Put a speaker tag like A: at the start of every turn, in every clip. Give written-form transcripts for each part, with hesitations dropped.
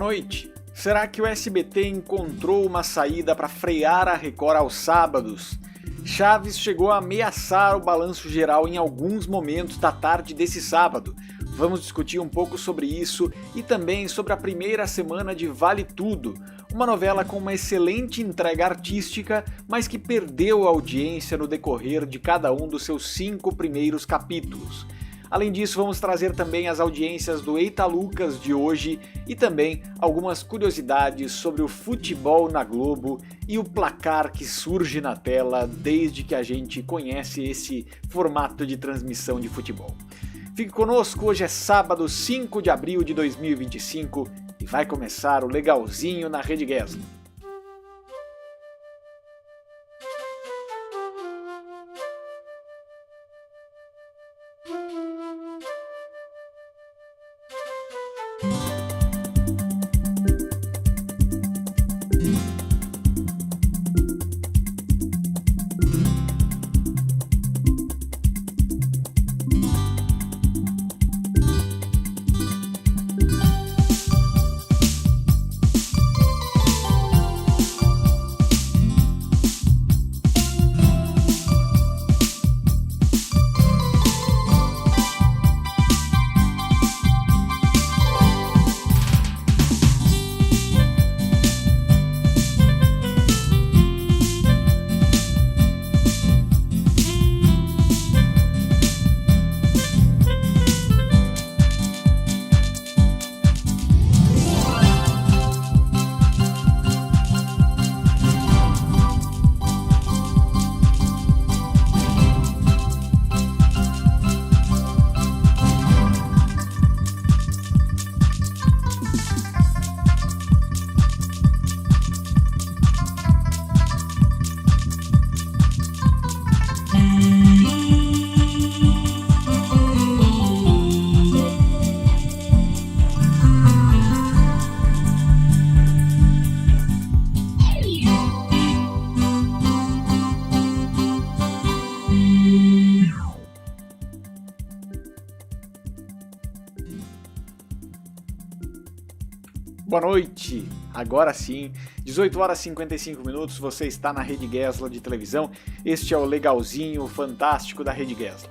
A: Noite. Será que o SBT encontrou uma saída para frear a Record aos sábados? Chaves chegou a ameaçar o balanço geral em alguns momentos da tarde desse sábado. Vamos discutir um pouco sobre isso e também sobre a primeira semana de Vale Tudo, uma novela com uma excelente entrega artística, mas que perdeu a audiência no decorrer de cada um dos seus 5 primeiros capítulos. Além disso, vamos trazer também as audiências do Eita Lucas de hoje e também algumas curiosidades sobre o futebol na Globo e o placar que surge na tela desde que a gente conhece esse formato de transmissão de futebol. Fique conosco, hoje é sábado 5 de abril de 2025 e vai começar o Legalzinho na Rede Gesla. Boa noite, agora sim, 18 horas e 55 minutos, você está na Rede Gesla de televisão, este é o Legalzinho fantástico da Rede Gesla.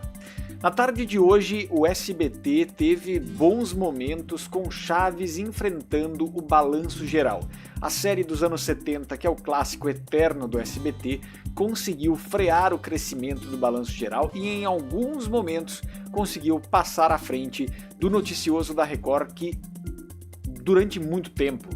A: Na tarde de hoje, o SBT teve bons momentos com Chaves enfrentando o balanço geral. A série dos anos 70, que é o clássico eterno do SBT, conseguiu frear o crescimento do balanço geral e em alguns momentos conseguiu passar à frente do noticioso da Record que durante muito tempo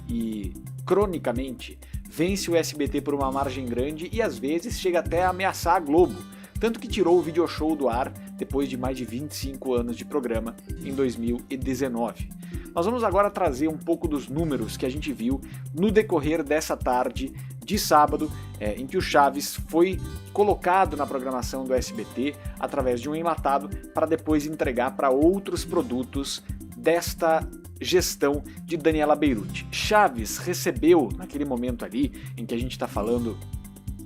A: e cronicamente vence o SBT por uma margem grande e às vezes chega até a ameaçar a Globo, tanto que tirou o video show do ar depois de mais de 25 anos de programa em 2019. Nós vamos agora trazer um pouco dos números que a gente viu no decorrer dessa tarde de sábado, em que o Chaves foi colocado na programação do SBT através de um enlatado para depois entregar para outros produtos desta gestão de Daniela Beirute. Chaves recebeu, naquele momento ali, em que a gente está falando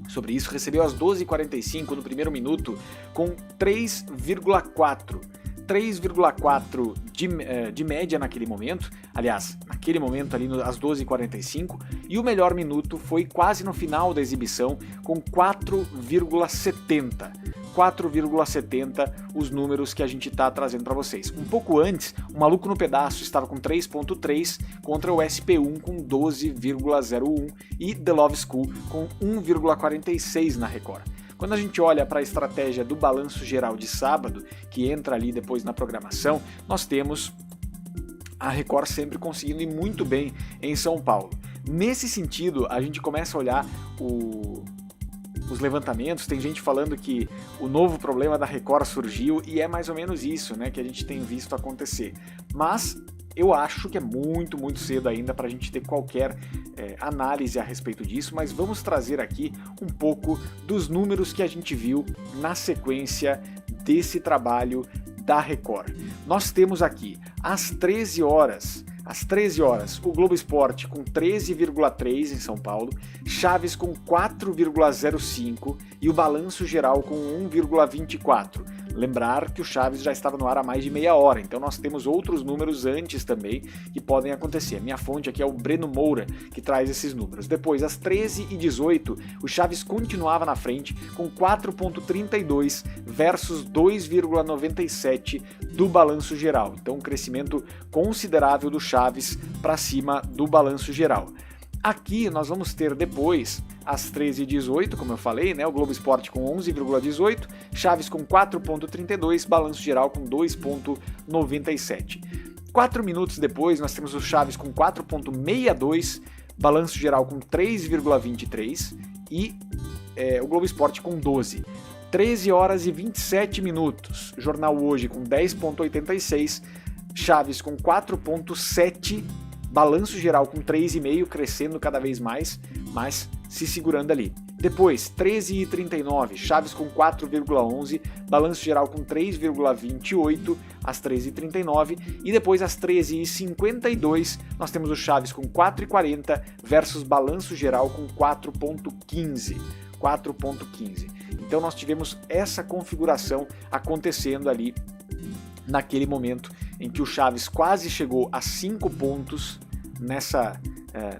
A: sobre isso, recebeu às 12h45 no primeiro minuto com 3,4 de média naquele momento, aliás, naquele momento ali às 12h45, e o melhor minuto foi quase no final da exibição com 4,70 os números que a gente está trazendo para vocês. Um pouco antes, o Maluco no Pedaço estava com 3,3 contra o SP1 com 12,01 e The Love School com 1,46 na Record. Quando a gente olha para a estratégia do balanço geral de sábado, que entra ali depois na programação, nós temos a Record sempre conseguindo ir muito bem em São Paulo. Nesse sentido, a gente começa a olhar os levantamentos, tem gente falando que o novo problema da Record surgiu e é mais ou menos isso, né, que a gente tem visto acontecer. Mas eu acho que é muito cedo ainda para a gente ter qualquer análise a respeito disso, mas vamos trazer aqui um pouco dos números que a gente viu na sequência desse trabalho da Record. Nós temos aqui às 13 horas, o Globo Esporte com 13,3 em São Paulo, Chaves com 4,05 e o Balanço Geral com 1,24. lembrar que o Chaves já estava no ar há mais de meia hora, então nós temos outros números antes também que podem acontecer. Minha fonte aqui é o Breno Moura, que traz esses números. Depois, às 13h18, o Chaves continuava na frente com 4,32 versus 2,97 do balanço geral. Então, um crescimento considerável do Chaves para cima do balanço geral. Aqui nós vamos ter depois, às 13h18, como eu falei, né, o Globo Esporte com 11,18, Chaves com 4,32, balanço geral com 2,97. 4 minutos depois nós temos o Chaves com 4,62, balanço geral com 3,23 e o Globo Esporte com 12. 13 horas e 27 minutos, Jornal Hoje com 10,86, Chaves com 4,7, balanço geral com 3,5, crescendo cada vez mais, mas se segurando ali. Depois, 13h39, Chaves com 4,11, balanço geral com 3,28 às 13h39, e depois às 13h52 nós temos o Chaves com 4,40 versus balanço geral com 4,15. Então nós tivemos essa configuração acontecendo ali naquele momento em que o Chaves quase chegou a 5 pontos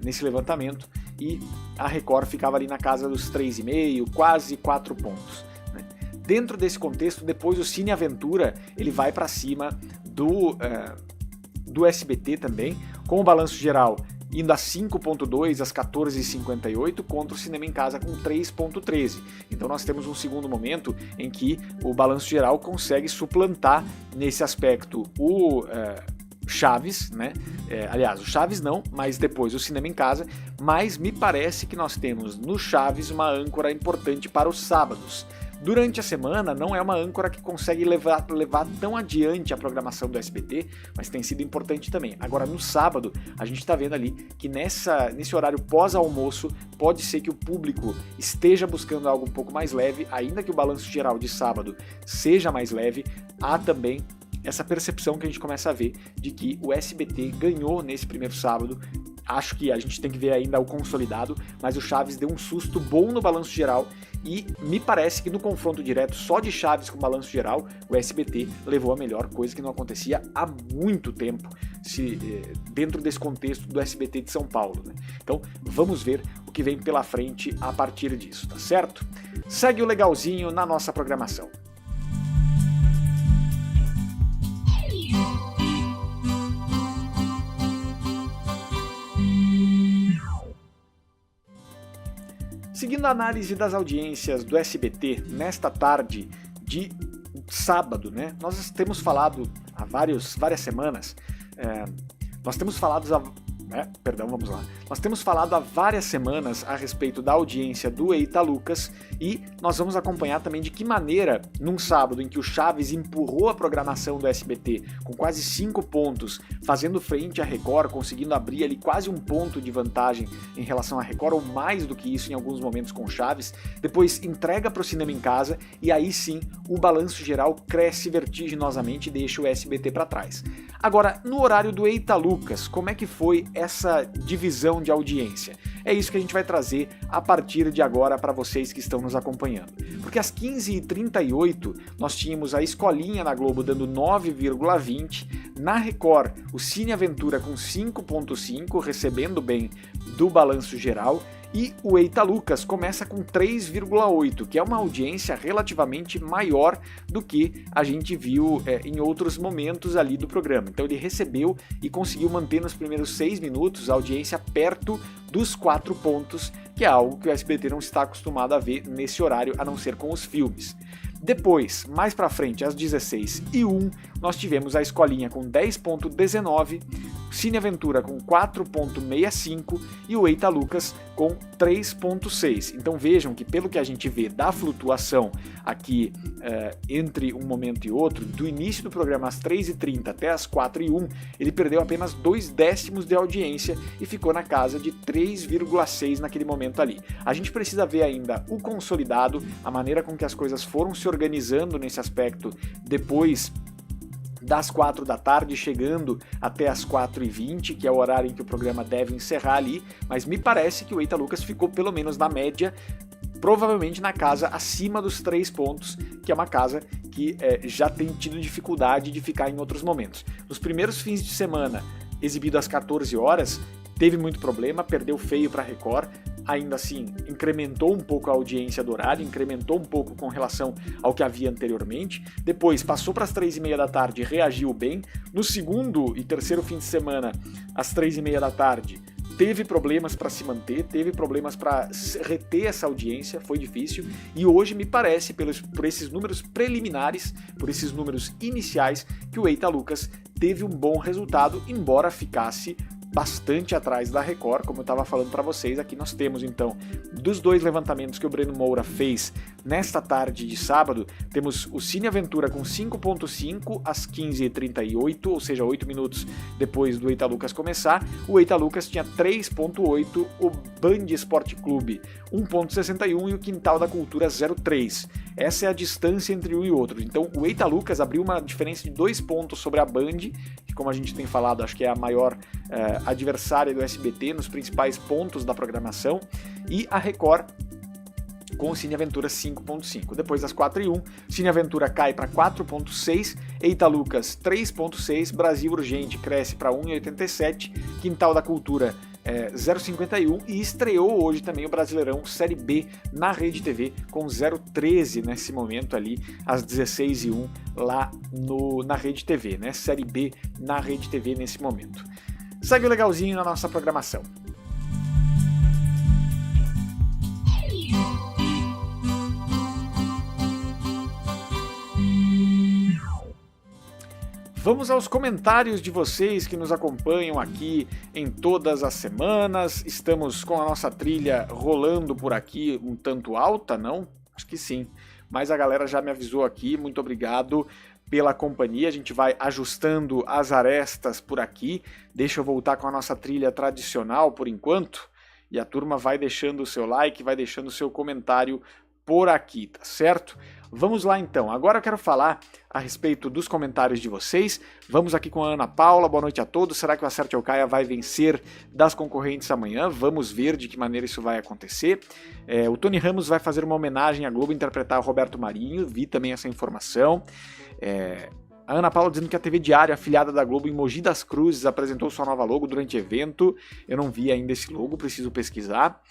A: nesse levantamento e a Record ficava ali na casa dos 3,5, quase 4 pontos. Né? Dentro desse contexto, depois o Cine Aventura ele vai para cima do SBT também, com o balanço geral indo a 5,2 às 14h58 contra o Cinema em Casa com 3,13. Então nós temos um segundo momento em que o balanço geral consegue suplantar nesse aspecto o Chaves, né? Aliás, o Chaves não, mas depois o Cinema em Casa, mas me parece que nós temos no Chaves uma âncora importante para os sábados. Durante a semana não é uma âncora que consegue levar tão adiante a programação do SBT, mas tem sido importante também. Agora no sábado a gente está vendo ali que nesse horário pós-almoço pode ser que o público esteja buscando algo um pouco mais leve, ainda que o balanço geral de sábado seja mais leve, há também essa percepção que a gente começa a ver de que o SBT ganhou nesse primeiro sábado. Acho que a gente tem que ver ainda o consolidado, mas o Chaves deu um susto bom no balanço geral e me parece que no confronto direto só de Chaves com balanço geral, o SBT levou a melhor, coisa que não acontecia há muito tempo dentro desse contexto do SBT de São Paulo. Né? Então vamos ver o que vem pela frente a partir disso, tá certo? Segue o legalzinho na nossa programação. Seguindo a análise das audiências do SBT nesta tarde de sábado, né? Nós temos falado há várias semanas, nós temos falado há várias semanas a respeito da audiência do Eita Lucas e nós vamos acompanhar também de que maneira, num sábado em que o Chaves empurrou a programação do SBT com quase 5 pontos, fazendo frente à Record, conseguindo abrir ali quase 1 ponto de vantagem em relação à Record, ou mais do que isso em alguns momentos com o Chaves, depois entrega para o Cinema em Casa e aí sim o balanço geral cresce vertiginosamente e deixa o SBT para trás. Agora, no horário do Eita Lucas, como é que foi essa divisão de audiência? É isso que a gente vai trazer a partir de agora para vocês que estão nos acompanhando. Porque às 15h38 nós tínhamos a Escolinha na Globo dando 9,20, na Record o Cine Aventura com 5,5, recebendo bem do balanço geral, e o Eita Lucas começa com 3,8, que é uma audiência relativamente maior do que a gente viu em outros momentos ali do programa. Então ele recebeu e conseguiu manter nos primeiros 6 minutos a audiência perto dos 4 pontos, que é algo que o SBT não está acostumado a ver nesse horário, a não ser com os filmes. Depois, mais pra frente, às 16h01, nós tivemos a Escolinha com 10,19, Cine Aventura com 4,65 e o Eita Lucas com 3,6. Então vejam que pelo que a gente vê da flutuação aqui entre um momento e outro, do início do programa às 3h30 até às 4h01, ele perdeu apenas 2 décimos de audiência e ficou na casa de 3,6 naquele momento ali. A gente precisa ver ainda o consolidado, a maneira com que as coisas foram se organizando nesse aspecto depois das 4 da tarde, chegando até as 4h20, que é o horário em que o programa deve encerrar ali, mas me parece que o Eita Lucas ficou pelo menos na média provavelmente na casa acima dos 3 pontos, que é uma casa que já tem tido dificuldade de ficar em outros momentos. Nos primeiros fins de semana, exibido às 14 horas, teve muito problema, perdeu feio para a Record, ainda assim incrementou um pouco a audiência do horário, incrementou um pouco com relação ao que havia anteriormente, depois passou para as 3h30 da tarde, reagiu bem, no segundo e terceiro fim de semana, às 3h30 da tarde, teve problemas para se manter, teve problemas para reter essa audiência, foi difícil, e hoje me parece, por esses números preliminares, por esses números iniciais, que o Eita Lucas teve um bom resultado, embora ficasse bastante atrás da Record, como eu estava falando para vocês. Aqui nós temos então, dos 2 levantamentos que o Breno Moura fez nesta tarde de sábado, temos o Cine Aventura com 5.5 às 15h38, ou seja, 8 minutos depois do Eita Lucas começar. O Eita Lucas tinha 3.8, o Band Esporte Clube 1.61 e o Quintal da Cultura 0.3. Essa é a distância entre um e outro. Então o Eita Lucas abriu uma diferença de 2 pontos sobre a Band, que, como a gente tem falado, acho que é a maior adversária do SBT nos principais pontos da programação, e a Record com o Cine Aventura 5.5. Depois das 4h01, Cine Aventura cai para 4.6, Eita Lucas 3.6, Brasil Urgente cresce para 1.87, Quintal da Cultura 0,51 e estreou hoje também o Brasileirão Série B na Rede TV com 0,13 nesse momento ali, às 16h01 lá na Rede TV, né? Série B na Rede TV nesse momento. Segue o legalzinho na nossa programação. Vamos aos comentários de vocês que nos acompanham aqui em todas as semanas. Estamos com a nossa trilha rolando por aqui um tanto alta, não? Acho que sim. Mas a galera já me avisou aqui. Muito obrigado pela companhia. A gente vai ajustando as arestas por aqui. Deixa eu voltar com a nossa trilha tradicional por enquanto. E a turma vai deixando o seu like, vai deixando o seu comentário por aqui, tá certo? Vamos lá então, agora eu quero falar a respeito dos comentários de vocês. Vamos aqui com a Ana Paula, boa noite a todos. Será que o Acerte ou Caia vai vencer das concorrentes amanhã? Vamos ver de que maneira isso vai acontecer. O Tony Ramos vai fazer uma homenagem à Globo, interpretar o Roberto Marinho, vi também essa informação. A Ana Paula dizendo que a TV Diário, afiliada da Globo em Mogi das Cruzes, apresentou sua nova logo durante evento. Eu não vi ainda esse logo, preciso pesquisar.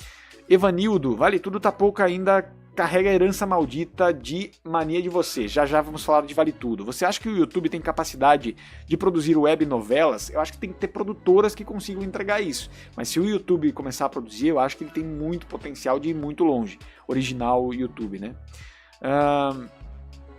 A: Evanildo, vale tudo, tá pouco ainda, carrega a herança maldita de Mania de Você. Já já vamos falar de Vale Tudo. Você acha que o YouTube tem capacidade de produzir web novelas? Eu acho que tem que ter produtoras que consigam entregar isso. Mas se o YouTube começar a produzir, eu acho que ele tem muito potencial de ir muito longe. Original YouTube, né?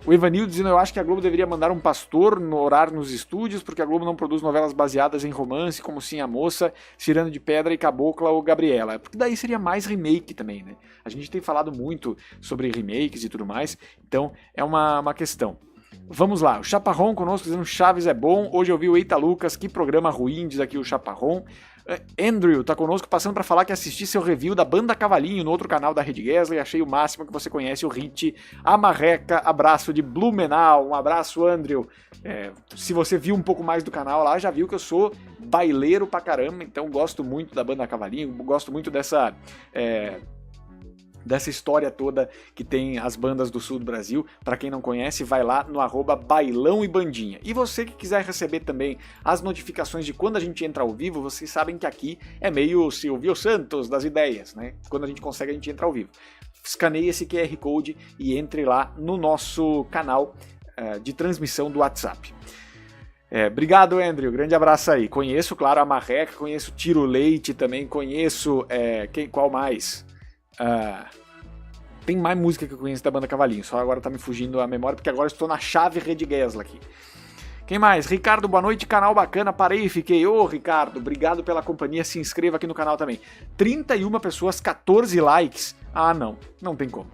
A: O Evanildo dizendo, eu acho que a Globo deveria mandar um pastor orar nos estúdios, porque a Globo não produz novelas baseadas em romance, como Sim a Moça, Cirano de Pedra e Cabocla ou Gabriela. Porque daí seria mais remake também, né? A gente tem falado muito sobre remakes e tudo mais, então é uma questão. Vamos lá, o Chaparrão conosco dizendo Chaves é bom, hoje eu vi o Eita Lucas, que programa ruim, diz aqui o Chaparrão. Andrew tá conosco passando para falar que assisti seu review da Banda Cavalinho no outro canal da Rede Gesla e achei o máximo que você conhece o hit A Marreca, abraço de Blumenau, um abraço Andrew. Se você viu um pouco mais do canal lá, já viu que eu sou baileiro pra caramba, então gosto muito da Banda Cavalinho, gosto muito dessa história toda que tem as bandas do sul do Brasil. Para quem não conhece, vai lá no @bailão e bandinha. E você que quiser receber também as notificações de quando a gente entra ao vivo, vocês sabem que aqui é meio Silvio Santos das ideias, né? Quando a gente consegue, a gente entra ao vivo. Escaneie esse QR Code e entre lá no nosso canal de transmissão do WhatsApp. Obrigado, Andrew. Grande abraço aí. Conheço, claro, a Marreca, conheço Tiro Leite também, conheço... qual mais? Tem mais música que eu conheço da Banda Cavalinho, só agora tá me fugindo a memória, porque agora estou na chave Rede Gesla aqui. Quem mais? Ricardo, boa noite, canal bacana, parei e fiquei. Ô, Ricardo, obrigado pela companhia, se inscreva aqui no canal também. 31 pessoas, 14 likes. Não tem como.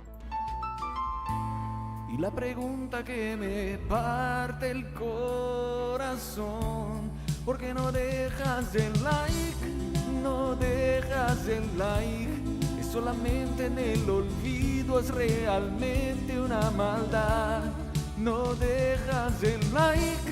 B: Y la pregunta que me parte el corazón, ¿por qué no dejas el like? No dejas el like. Solamente en el olvido es realmente una maldad. No dejas el like,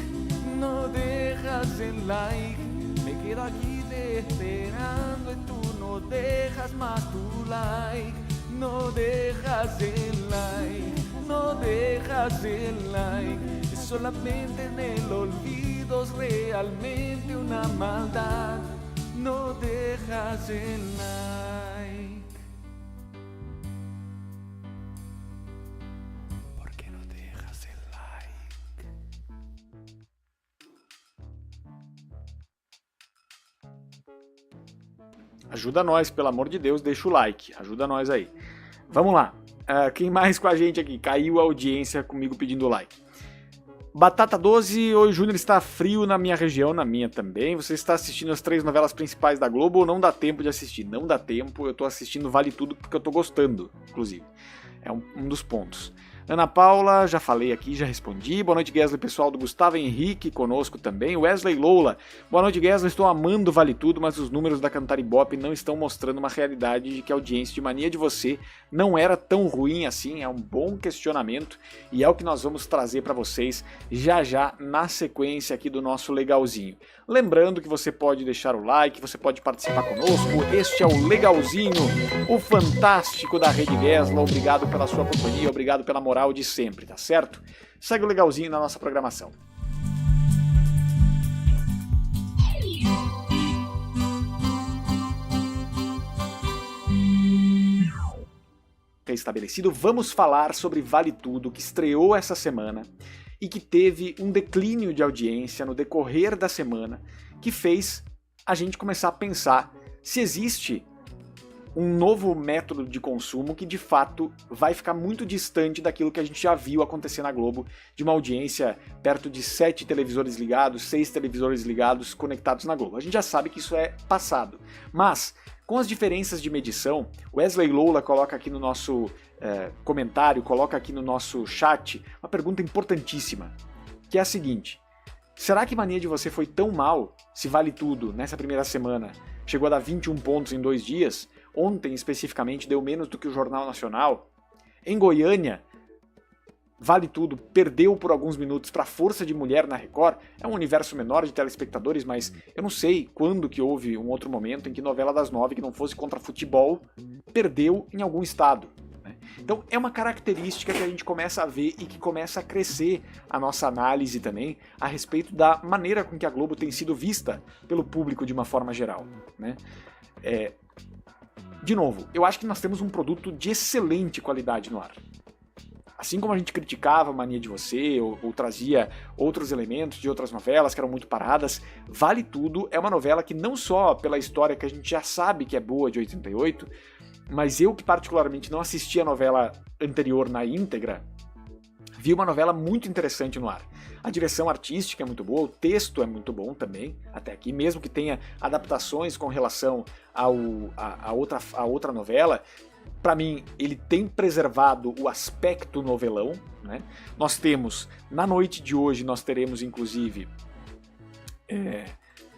B: no dejas el like. Me quedo aquí te esperando y tú no dejas más tu like. no dejas el like, no dejas el like. Es solamente en el olvido, es realmente una maldad. No dejas el like. ¿Por qué no dejas el like?
A: Ajuda nós, pelo amor de Deus, deixa o like, ajuda nós aí. Vamos lá, quem mais com a gente aqui? Caiu a audiência comigo pedindo like. Batata 12, oi Júnior, está frio na minha região, na minha também. Você está assistindo as 3 novelas principais da Globo ou não dá tempo de assistir? Não dá tempo, eu estou assistindo Vale Tudo porque eu estou gostando, inclusive. É um dos pontos. Ana Paula, já falei aqui, já respondi. Boa noite, Guesla, pessoal do Gustavo Henrique conosco também. Wesley Loula, boa noite, Guesla, estou amando Vale Tudo, mas os números da Cantar Ibope não estão mostrando uma realidade de que a audiência de Mania de Você não era tão ruim assim. É um bom questionamento e é o que nós vamos trazer para vocês já na sequência aqui do nosso Legalzinho. Lembrando que você pode deixar o like, você pode participar conosco. Este é o Legalzinho, o fantástico da Rede Guesla. Obrigado pela sua companhia, obrigado pela moral de sempre, tá certo? Segue o Legalzinho na nossa programação. Estabelecido, vamos falar sobre Vale Tudo, que estreou essa semana e que teve um declínio de audiência no decorrer da semana, que fez a gente começar a pensar se existe um novo método de consumo que de fato vai ficar muito distante daquilo que a gente já viu acontecer na Globo, de uma audiência perto de 7 televisores ligados, 6 televisores ligados conectados na Globo. A gente já sabe que isso é passado, mas com as diferenças de medição, Wesley Loula coloca aqui no nosso comentário, coloca aqui no nosso chat uma pergunta importantíssima, que é a seguinte: será que Mania de Você foi tão mal se Vale Tudo, nessa primeira semana, chegou a dar 21 pontos em 2 dias? Ontem, especificamente, deu menos do que o Jornal Nacional. Em Goiânia, Vale Tudo perdeu por alguns minutos para Força de Mulher na Record. É um universo menor de telespectadores, mas eu não sei quando que houve um outro momento em que novela das 9, que não fosse contra futebol, perdeu em algum estado. Então é uma característica que a gente começa a ver e que começa a crescer a nossa análise também a respeito da maneira com que a Globo tem sido vista pelo público de uma forma geral, né? De novo, eu acho que nós temos um produto de excelente qualidade no ar. Assim como a gente criticava a Mania de Você ou trazia outros elementos de outras novelas que eram muito paradas, Vale Tudo é uma novela que não só pela história que a gente já sabe que é boa de 88, mas eu que particularmente não assisti a novela anterior na íntegra, vi uma novela muito interessante no ar. A direção artística é muito boa, o texto é muito bom também, até aqui, mesmo que tenha adaptações com relação a outra novela. Para mim, ele tem preservado o aspecto novelão, né? Nós temos, na noite de hoje, nós teremos inclusive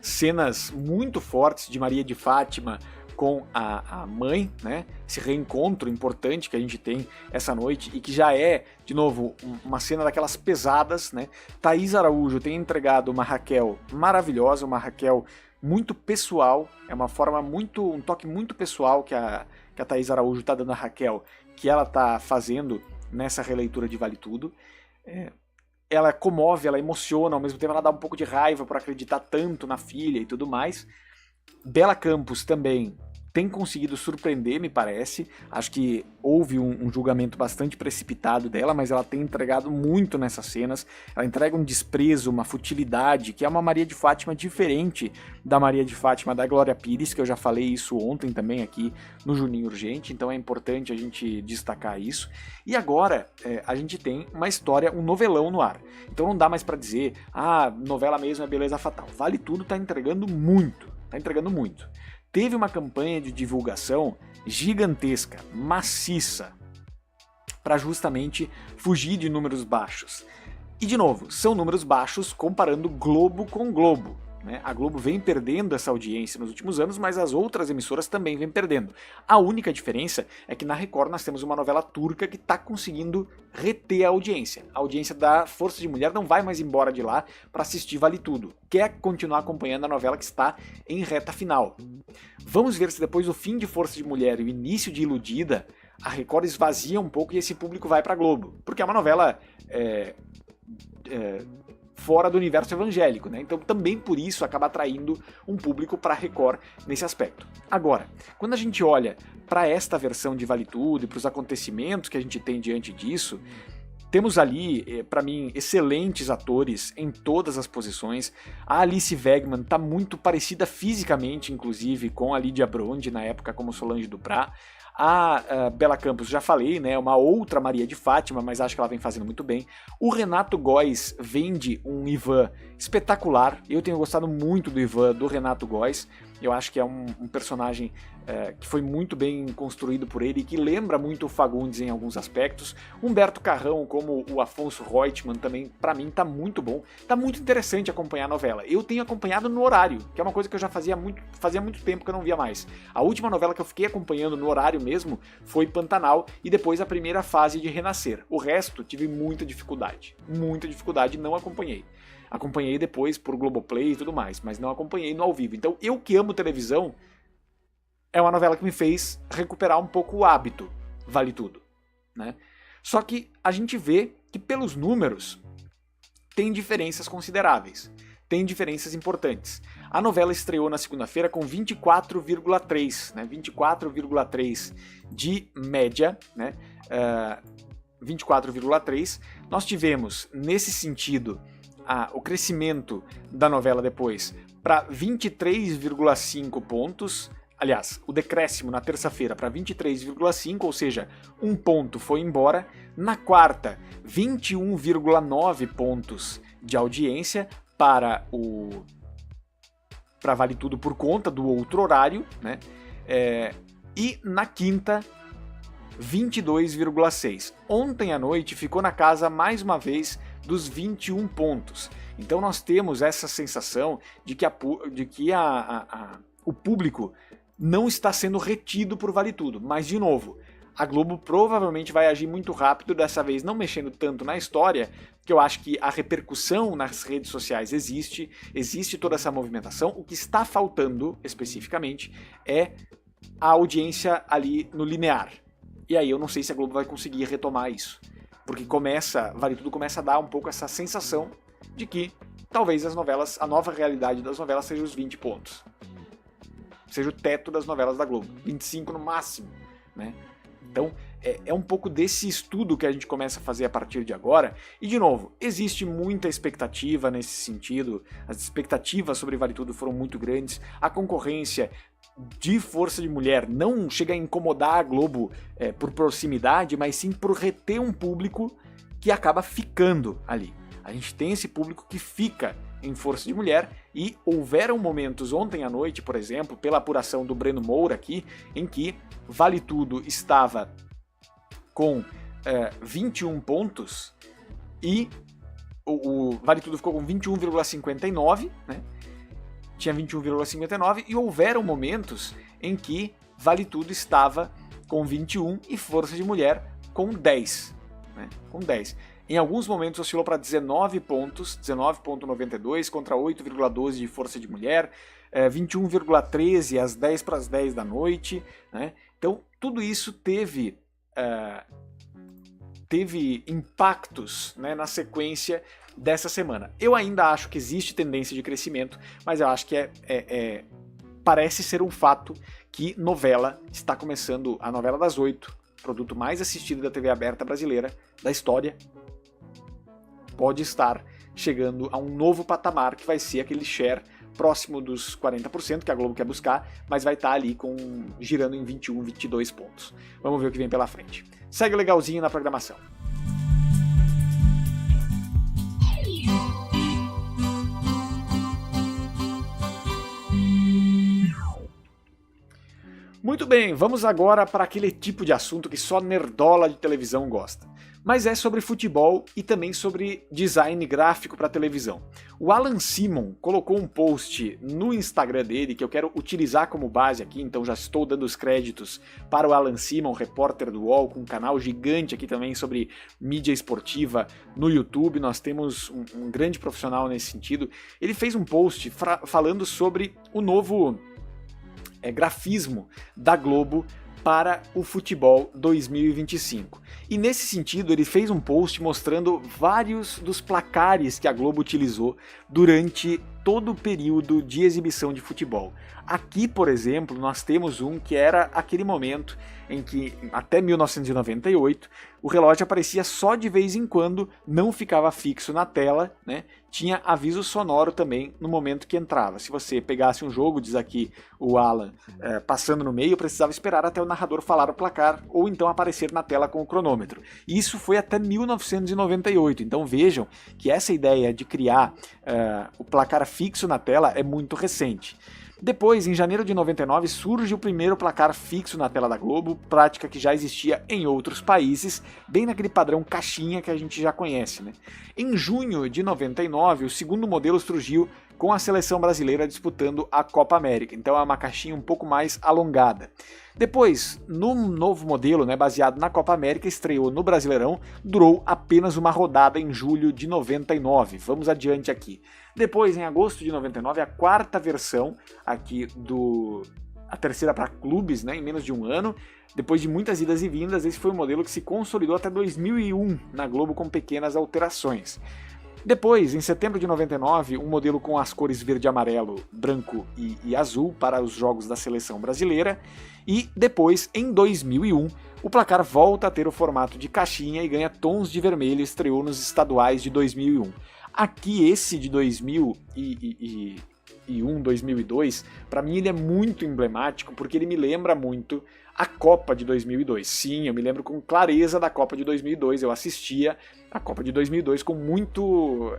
A: cenas muito fortes de Maria de Fátima com a mãe, né? Esse reencontro importante que a gente tem essa noite e que já é, de novo, uma cena daquelas pesadas, né? Thaís Araújo tem entregado uma Raquel maravilhosa, uma Raquel muito pessoal, é uma forma um toque muito pessoal que a Thaís Araújo está dando a Raquel, que ela está fazendo nessa releitura de Vale Tudo. Ela comove, ela emociona, ao mesmo tempo ela dá um pouco de raiva por acreditar tanto na filha e tudo mais. Bela Campos também tem conseguido surpreender, me parece. Acho que houve um julgamento bastante precipitado dela, mas ela tem entregado muito nessas cenas. Ela entrega um desprezo, uma futilidade, que é uma Maria de Fátima diferente da Maria de Fátima da Glória Pires, que eu já falei isso ontem também aqui no Juninho Urgente, então é importante a gente destacar isso. E agora a gente tem uma história, um novelão no ar. Então não dá mais pra dizer, novela mesmo é Beleza Fatal. Vale Tudo tá entregando muito. Teve uma campanha de divulgação gigantesca, maciça, para justamente fugir de números baixos. E de novo, são números baixos comparando Globo com Globo, né? A Globo vem perdendo essa audiência nos últimos anos, mas as outras emissoras também vêm perdendo. A única diferença é que na Record nós temos uma novela turca que está conseguindo reter a audiência. A audiência da Força de Mulher não vai mais embora de lá para assistir Vale Tudo. Quer continuar acompanhando a novela que está em reta final. Vamos ver se depois do fim de Força de Mulher e o início de Iludida, a Record esvazia um pouco e esse público vai para a Globo, porque é uma novela fora do universo evangélico, né? Então também por isso acaba atraindo um público para a Record nesse aspecto. Agora, quando a gente olha para esta versão de Vale Tudo e para os acontecimentos que a gente tem diante disso, temos ali, para mim, excelentes atores em todas as posições. A Alice Wegman tá muito parecida fisicamente, inclusive, com a Lídia Brondi, na época como Solange Duprat. A Bela Campos, já falei, né, uma outra Maria de Fátima, mas acho que ela vem fazendo muito bem. O Renato Góes vende um Ivan espetacular. Eu tenho gostado muito do Ivan, do Renato Góes. Eu acho que é um personagem que foi muito bem construído por ele e que lembra muito o Fagundes em alguns aspectos. Humberto Carrão, como o Afonso Reutemann, também, pra mim, tá muito bom. Tá muito interessante acompanhar a novela. Eu tenho acompanhado no horário, que é uma coisa que eu já fazia muito tempo que eu não via mais. A última novela que eu fiquei acompanhando no horário mesmo foi Pantanal e depois a primeira fase de Renascer. O resto, tive muita dificuldade, não acompanhei. Acompanhei depois por Globoplay e tudo mais, mas não acompanhei no ao vivo. Então, eu que amo televisão, é uma novela que me fez recuperar um pouco o hábito Vale Tudo, né? Só que a gente vê que pelos números tem diferenças consideráveis, tem diferenças importantes. A novela estreou na segunda-feira com 24,3, né? 24,3 de média, né? 24,3. Nós tivemos, nesse sentido, o crescimento da novela depois para 23,5 pontos. Aliás, o decréscimo na terça-feira para 23,5, ou seja, um ponto foi embora. Na quarta, 21,9 pontos de audiência para Vale Tudo por conta do outro horário, né? E na quinta, 22,6. Ontem à noite ficou na casa mais uma vez dos 21 pontos. Então nós temos essa sensação de que o público não está sendo retido por Vale Tudo. Mas, de novo, a Globo provavelmente vai agir muito rápido, dessa vez não mexendo tanto na história, que eu acho que a repercussão nas redes sociais existe toda essa movimentação. O que está faltando, especificamente, é a audiência ali no linear. E aí eu não sei se a Globo vai conseguir retomar isso. Porque Vale Tudo começa a dar um pouco essa sensação de que talvez a nova realidade das novelas seja os 20 pontos. Seja o teto das novelas da Globo. 25 no máximo, né? Então, é um pouco desse estudo que a gente começa a fazer a partir de agora. E, de novo, existe muita expectativa nesse sentido. As expectativas sobre Vale Tudo foram muito grandes. A concorrência de Força de Mulher não chega a incomodar a Globo por proximidade, mas sim por reter um público que acaba ficando ali. A gente tem esse público que fica em Força de Mulher e houveram momentos ontem à noite, por exemplo, pela apuração do Breno Moura aqui, em que Vale Tudo estava com 21 pontos e o Vale Tudo ficou com 21,59, né? Tinha 21,59 e houveram momentos em que Vale Tudo estava com 21 e Força de Mulher com 10, né? Com 10. Em alguns momentos oscilou para 19 pontos, 19,92 contra 8,12 de Força de Mulher, 21,13 às 10 para as 10 da noite, né? Então tudo isso teve impactos, né, na sequência dessa semana. Eu ainda acho que existe tendência de crescimento, mas eu acho que parece ser um fato que novela está começando, a novela das 8, produto mais assistido da TV aberta brasileira, da história, pode estar chegando a um novo patamar, que vai ser aquele share próximo dos 40%, que a Globo quer buscar, mas vai estar ali girando em 21, 22 pontos. Vamos ver o que vem pela frente. Segue legalzinho na programação. Muito bem, vamos agora para aquele tipo de assunto que só nerdola de televisão gosta. Mas é sobre futebol e também sobre design gráfico para televisão. O Alan Simon colocou um post no Instagram dele que eu quero utilizar como base aqui, então já estou dando os créditos para o Alan Simon, repórter do UOL, com um canal gigante aqui também sobre mídia esportiva no YouTube. Nós temos um grande profissional nesse sentido. Ele fez um post falando sobre o novo grafismo da Globo para o futebol 2025. E nesse sentido, ele fez um post mostrando vários dos placares que a Globo utilizou durante todo o período de exibição de futebol. Aqui, por exemplo, nós temos um que era aquele momento em que, até 1998, o relógio aparecia só de vez em quando, não ficava fixo na tela, né? Tinha aviso sonoro também no momento que entrava. Se você pegasse um jogo, diz aqui o Alan, passando no meio, precisava esperar até o narrador falar o placar ou então aparecer na tela com o cronômetro. Isso foi até 1998, então vejam que essa ideia de criar o placar fixo na tela é muito recente. Depois, em janeiro de 99, surge o primeiro placar fixo na tela da Globo, prática que já existia em outros países, bem naquele padrão caixinha que a gente já conhece, né? Em junho de 99, o segundo modelo surgiu com a seleção brasileira disputando a Copa América, então é uma caixinha um pouco mais alongada. Depois, no novo modelo, né, baseado na Copa América, estreou no Brasileirão, durou apenas uma rodada em julho de 99. Vamos adiante aqui. Depois, em agosto de 99, a quarta versão aqui a terceira para clubes, né, em menos de um ano. Depois de muitas idas e vindas, esse foi um modelo que se consolidou até 2001 na Globo com pequenas alterações. Depois, em setembro de 99, um modelo com as cores verde, amarelo, branco e azul para os jogos da seleção brasileira. E depois, em 2001, o placar volta a ter o formato de caixinha e ganha tons de vermelho, estreou nos estaduais de 2001. Aqui, esse de 2001, 2002, para mim ele é muito emblemático porque ele me lembra muito a Copa de 2002. Sim, eu me lembro com clareza da Copa de 2002, eu assistia a Copa de 2002 com muito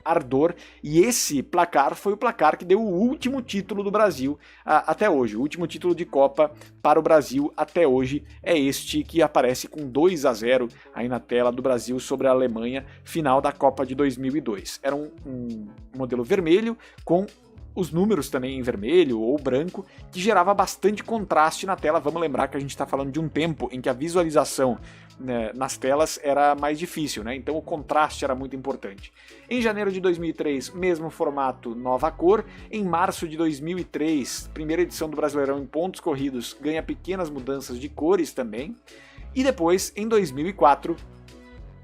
A: ardor, e esse placar foi o placar que deu o último título do Brasil até hoje. O último título de Copa para o Brasil até hoje é este que aparece com 2-0 aí na tela do Brasil sobre a Alemanha, final da Copa de 2002. Era um modelo vermelho com os números também em vermelho ou branco, que gerava bastante contraste na tela. Vamos lembrar que a gente está falando de um tempo em que a visualização, né, nas telas era mais difícil, né? Então o contraste era muito importante. Em janeiro de 2003, mesmo formato, nova cor. Em março de 2003, primeira edição do Brasileirão em pontos corridos, ganha pequenas mudanças de cores também. E depois, em 2004,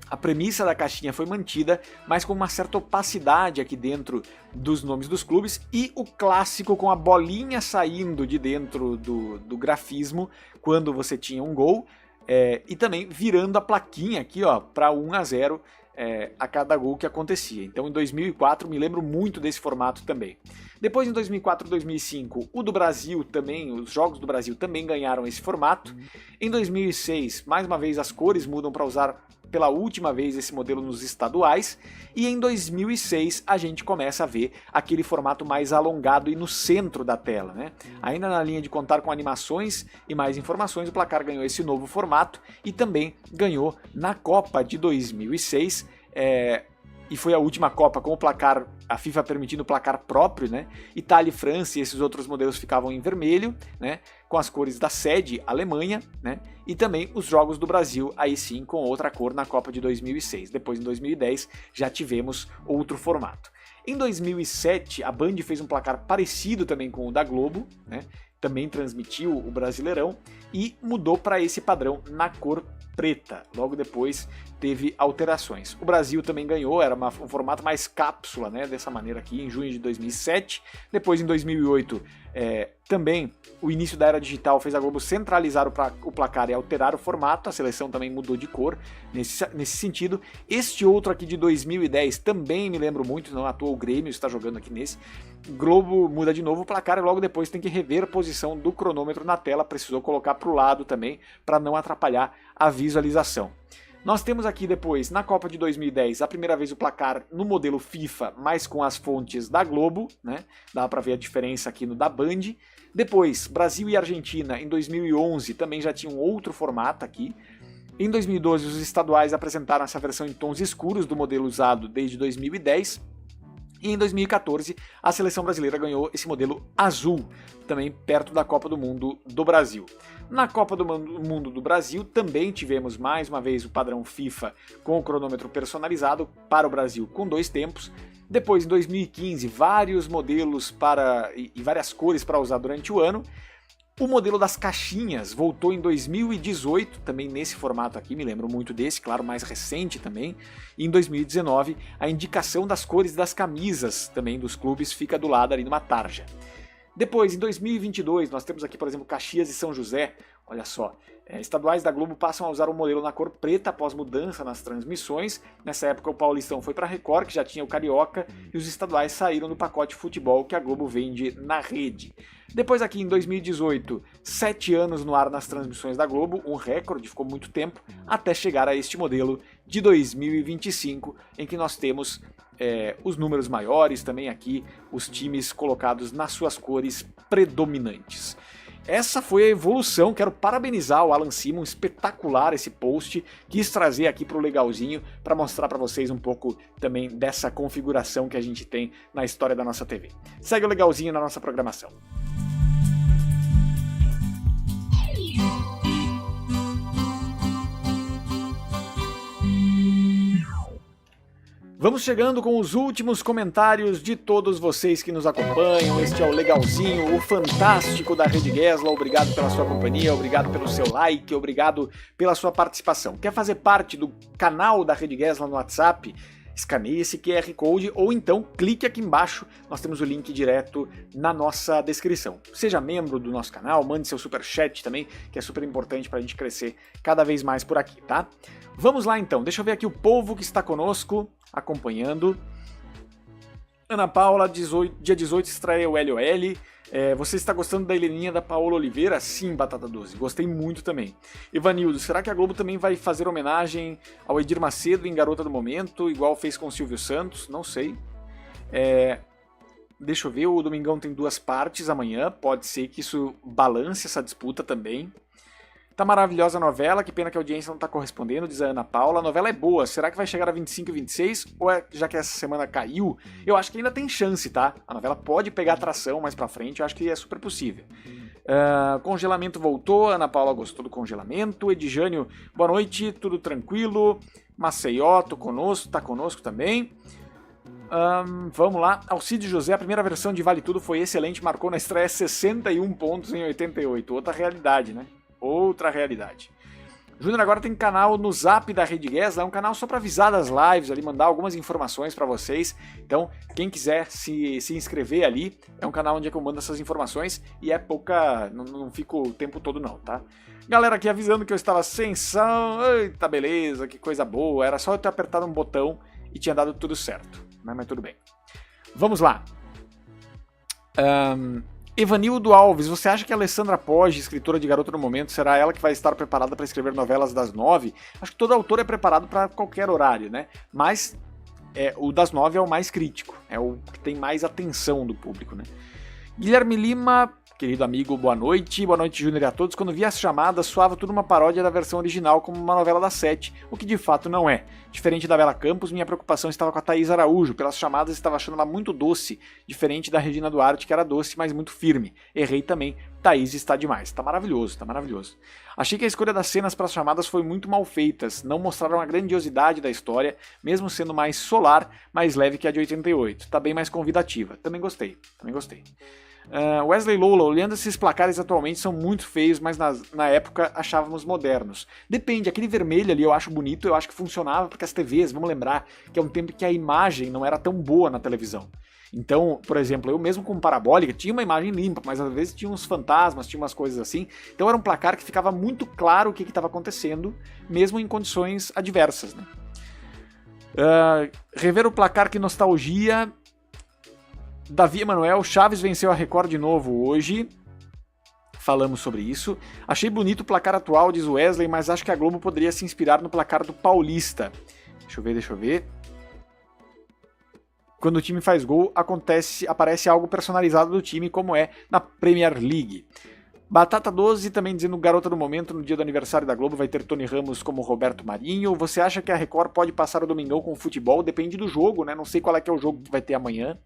A: a premissa da caixinha foi mantida, mas com uma certa opacidade aqui dentro dos nomes dos clubes, e o clássico com a bolinha saindo de dentro do grafismo quando você tinha um gol, e também virando a plaquinha aqui, ó, para 1-0 a cada gol que acontecia. Então em 2004 me lembro muito desse formato também. Depois em 2004 e 2005 o do Brasil também, os jogos do Brasil também ganharam esse formato. Em 2006 mais uma vez as cores mudam para usar pela última vez esse modelo nos estaduais, e em 2006 a gente começa a ver aquele formato mais alongado e no centro da tela, né? Ainda na linha de contar com animações e mais informações, o placar ganhou esse novo formato e também ganhou na Copa de 2006, e foi a última Copa com o placar, a FIFA permitindo o placar próprio, né? Itália e França e esses outros modelos ficavam em vermelho, né? Com as cores da sede, Alemanha, né? E também os jogos do Brasil, aí sim, com outra cor na Copa de 2006. Depois, em 2010, já tivemos outro formato. Em 2007, a Band fez um placar parecido também com o da Globo, né? Também transmitiu o Brasileirão e mudou para esse padrão na cor preta. Logo depois teve alterações. O Brasil também ganhou, era um formato mais cápsula, né, dessa maneira aqui, em junho de 2007. Depois, em 2008, também o início da era digital fez a Globo centralizar o placar e alterar o formato. A seleção também mudou de cor nesse sentido. Este outro aqui de 2010 também me lembro muito, não à toa o Grêmio está jogando aqui nesse. Globo muda de novo o placar e logo depois tem que rever a posição do cronômetro na tela, precisou colocar para o lado também para não atrapalhar a visualização. Nós temos aqui depois, na Copa de 2010, a primeira vez o placar no modelo FIFA, mas com as fontes da Globo, né? Dá para ver a diferença aqui no da Band. Depois, Brasil e Argentina, em 2011, também já tinha um outro formato aqui. Em 2012, os estaduais apresentaram essa versão em tons escuros do modelo usado desde 2010. E em 2014, a seleção brasileira ganhou esse modelo azul, também perto da Copa do Mundo do Brasil. Na Copa do Mundo do Brasil também tivemos mais uma vez o padrão FIFA com o cronômetro personalizado para o Brasil com 2 tempos. Depois, em 2015, vários modelos e várias cores para usar durante o ano. O modelo das caixinhas voltou em 2018, também nesse formato aqui, me lembro muito desse, claro, mais recente também. E em 2019, a indicação das cores das camisas também dos clubes fica do lado ali numa tarja. Depois, em 2022, nós temos aqui, por exemplo, Caxias e São José. Olha só, estaduais da Globo passam a usar o modelo na cor preta após mudança nas transmissões. Nessa época o Paulistão foi para a Record, que já tinha o Carioca, e os estaduais saíram do pacote futebol que a Globo vende na rede. Depois aqui em 2018, 7 anos no ar nas transmissões da Globo, um recorde, ficou muito tempo, até chegar a este modelo de 2025, em que nós temos os números maiores, também aqui os times colocados nas suas cores predominantes. Essa foi a evolução, quero parabenizar o Alan Simon, espetacular esse post, quis trazer aqui para o Legalzinho para mostrar para vocês um pouco também dessa configuração que a gente tem na história da nossa TV. Segue o Legalzinho na nossa programação. Vamos chegando com os últimos comentários de todos vocês que nos acompanham. Este é o Legalzinho, o fantástico da Rede Gesla. Obrigado pela sua companhia, obrigado pelo seu like, obrigado pela sua participação. Quer fazer parte do canal da Rede Gesla no WhatsApp? Escaneie esse QR Code ou então clique aqui embaixo, nós temos o link direto na nossa descrição. Seja membro do nosso canal, mande seu superchat também, que é super importante para a gente crescer cada vez mais por aqui, tá? Vamos lá então, deixa eu ver aqui o povo que está conosco, acompanhando. Ana Paula, dia 18 estreia o LOL. Você está gostando da Heleninha da Paola Oliveira? Sim, Batata Doce, gostei muito também. Ivanildo, será que a Globo também vai fazer homenagem ao Edir Macedo em Garota do Momento, igual fez com o Silvio Santos? Não sei. Deixa eu ver, o Domingão tem 2 partes amanhã, pode ser que isso balance essa disputa também. Tá maravilhosa a novela, que pena que a audiência não tá correspondendo, diz a Ana Paula. A novela é boa, será que vai chegar a 25 e 26? Ou já que essa semana caiu, eu acho que ainda tem chance, tá? A novela pode pegar atração mais pra frente, eu acho que é super possível. Congelamento voltou, a Ana Paula gostou do congelamento. Edjânio, boa noite, tudo tranquilo. Maceió, tá conosco também. Vamos lá, Alcide José, a primeira versão de Vale Tudo foi excelente, marcou na estreia 61 pontos em 88. Outra realidade, né? Outra realidade. Júnior agora tem canal no Zap da Rede Gesla, é um canal só para avisar das lives, ali mandar algumas informações para vocês. Então, quem quiser se inscrever ali, é um canal onde eu mando essas informações e é pouca, não fico o tempo todo não, tá? Galera aqui avisando que eu estava sem som, eita beleza, que coisa boa, era só eu ter apertado um botão e tinha dado tudo certo, mas tudo bem. Vamos lá. Evanildo Alves, você acha que a Alessandra Poggi, escritora de Garota do Momento, será ela que vai estar preparada para escrever novelas das 9? Acho que todo autor é preparado para qualquer horário, né? Mas o das 9 é o mais crítico, é o que tem mais atenção do público, né? Guilherme Lima, querido amigo, boa noite Júnior e a todos. Quando vi as chamadas, soava tudo uma paródia da versão original como uma novela das 7, o que de fato não é. Diferente da Bela Campos, minha preocupação estava com a Thaís Araújo. Pelas chamadas, estava achando ela muito doce, diferente da Regina Duarte, que era doce, mas muito firme. Errei também, Thaís está demais. Tá maravilhoso, tá maravilhoso. Achei que a escolha das cenas para as chamadas foi muito mal feitas, não mostraram a grandiosidade da história, mesmo sendo mais solar, mais leve que a de 88. Tá bem mais convidativa. Também gostei. Wesley Lola, olhando esses placares atualmente são muito feios, mas na época achávamos modernos. Depende, aquele vermelho ali eu acho bonito, eu acho que funcionava porque as TVs, vamos lembrar, que é um tempo que a imagem não era tão boa na televisão. Então, por exemplo, eu mesmo com parabólica tinha uma imagem limpa, mas às vezes tinha uns fantasmas, tinha umas coisas assim. Então era um placar que ficava muito claro o que estava acontecendo, mesmo em condições adversas, né? Rever o placar, que nostalgia. Davi Emanuel, Chaves venceu a Record de novo hoje. Falamos sobre isso. Achei bonito o placar atual, diz Wesley, mas acho que a Globo poderia se inspirar no placar do Paulista. Deixa eu ver. Quando o time faz gol, aparece algo personalizado do time, como é na Premier League. Batata 12 também dizendo Garota do Momento, no dia do aniversário da Globo vai ter Tony Ramos como Roberto Marinho. Você acha que a Record pode passar o Domingão com futebol? Depende do jogo, né? Não sei qual é que é o jogo que vai ter amanhã.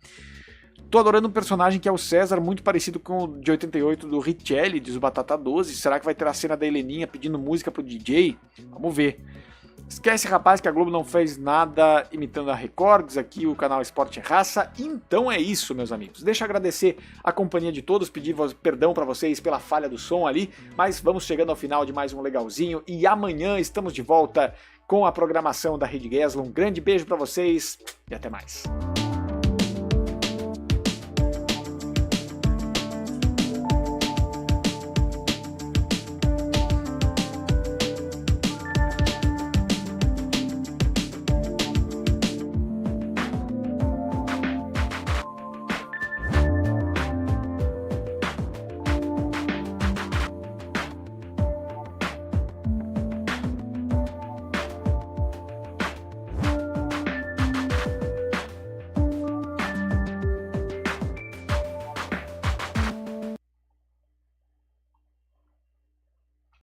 A: Tô adorando um personagem que é o César, muito parecido com o de 88 do Richelli, diz o Batata 12. Será que vai ter a cena da Heleninha pedindo música pro DJ? Vamos ver. Esquece, rapaz, que a Globo não fez nada imitando a Record, aqui o canal Esporte é Raça. Então é isso, meus amigos. Deixa eu agradecer a companhia de todos, pedir perdão para vocês pela falha do som ali, mas vamos chegando ao final de mais um Legalzinho e amanhã estamos de volta com a programação da Rede Gesla. Um grande beijo para vocês e até mais.